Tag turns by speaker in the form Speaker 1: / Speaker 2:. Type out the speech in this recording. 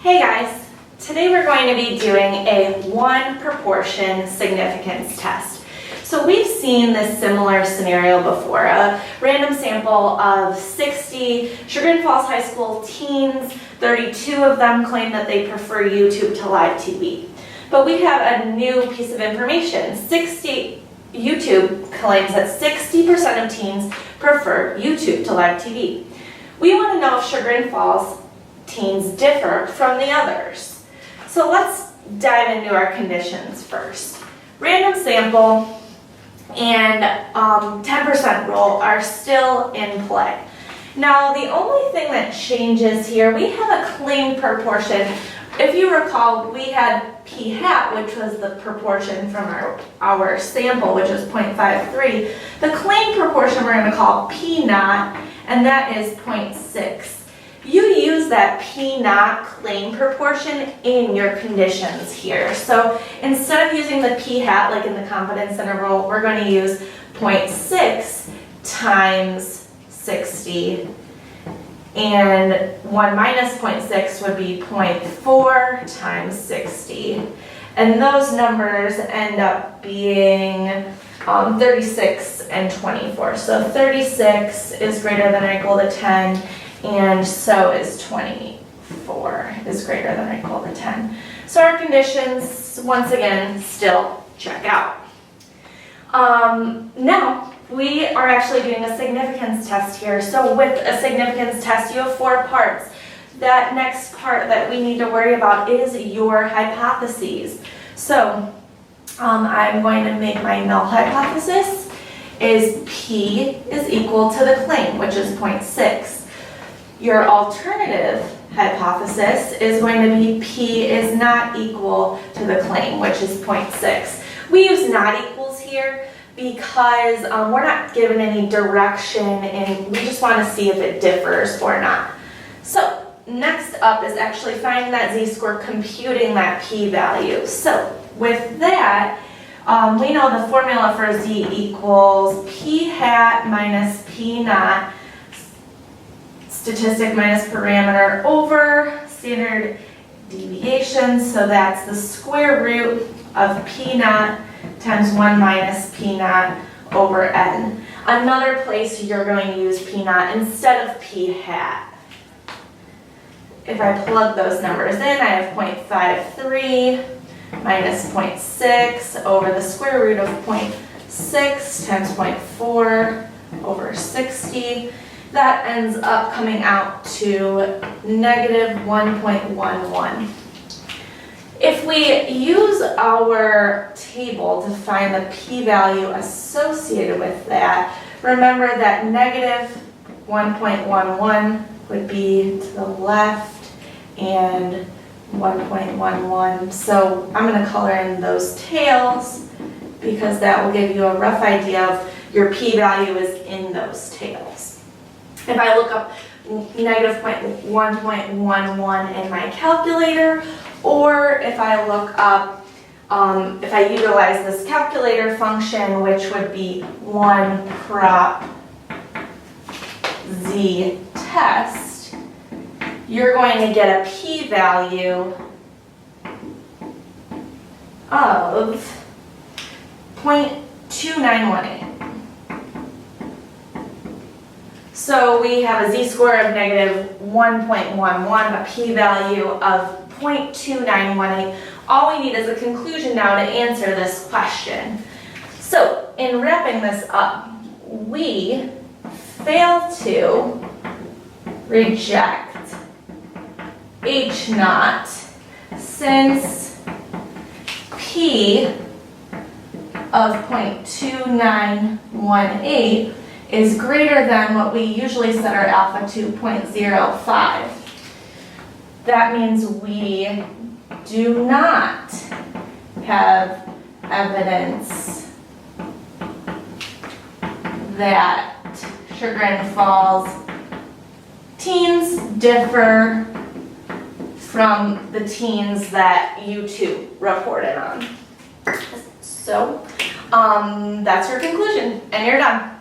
Speaker 1: Hey guys, today we're going to be doing a one proportion significance test. So we've seen this similar scenario before, a random sample of 60 Chagrin Falls High School teens, 32 of them claim that they prefer YouTube to live TV. But we have a new piece of information. YouTube claims that 60% of teens prefer YouTube to live TV. We want to know if Chagrin Falls teens differ from the others. So let's dive into our conditions first. Random sample and 10% rule are still in play. Now the only thing that changes here, we have a claimed proportion. If you recall, we had p hat, which was the proportion from our sample, which is 0.53. The claimed proportion we're going to call p naught, and that is 0.6. You use that p naught claim proportion in your conditions here. So instead of using the p hat like in the confidence interval, we're going to use 0.6 times 60, and 1 minus 0.6 would be 0.4 times 60. And those numbers end up being 36 and 24. So 36 is greater than or equal to 10. And so is 24 is greater than or equal to 10. So our conditions, once again, still check out. Now, we are actually doing a significance test here. So with a significance test, you have 4 parts. That next part that we need to worry about is your hypotheses. So I'm going to make my null hypothesis is P is equal to the claim, which is 0.6. Your alternative hypothesis is going to be P is not equal to the claim, which is 0.6. We use not equals here because we're not given any direction and we just want to see if it differs or not. So next up is actually finding that z-score, computing that p-value. So with that, we know the formula for z equals p hat minus p naught, statistic minus parameter over standard deviation. So that's the square root of p naught times 1 minus p naught over n. Another place you're going to use p naught instead of p hat. If I plug those numbers in, I have 0.53 minus 0.6 over the square root of 0.6 times 0.4 over 60. That ends up coming out to negative 1.11. If we use our table to find the p-value associated with that, remember that negative 1.11 would be to the left and 1.11. So I'm going to color in those tails because that will give you a rough idea of your p-value is in those tails. If I look up negative 1.11 in my calculator, or if I look up, if I utilize this calculator function, which would be 1 prop z test, you're going to get a p-value of 0.2918. So we have a z-score of negative 1.11, a p-value of 0.2918. All we need is a conclusion now to answer this question. So in wrapping this up, we fail to reject H naught since P of 0.2918 is greater than what we usually set our alpha to, 0.05. That means we do not have evidence that Chagrin Falls teens differ from the teens that YouTube reported on. So that's your conclusion, and you're done.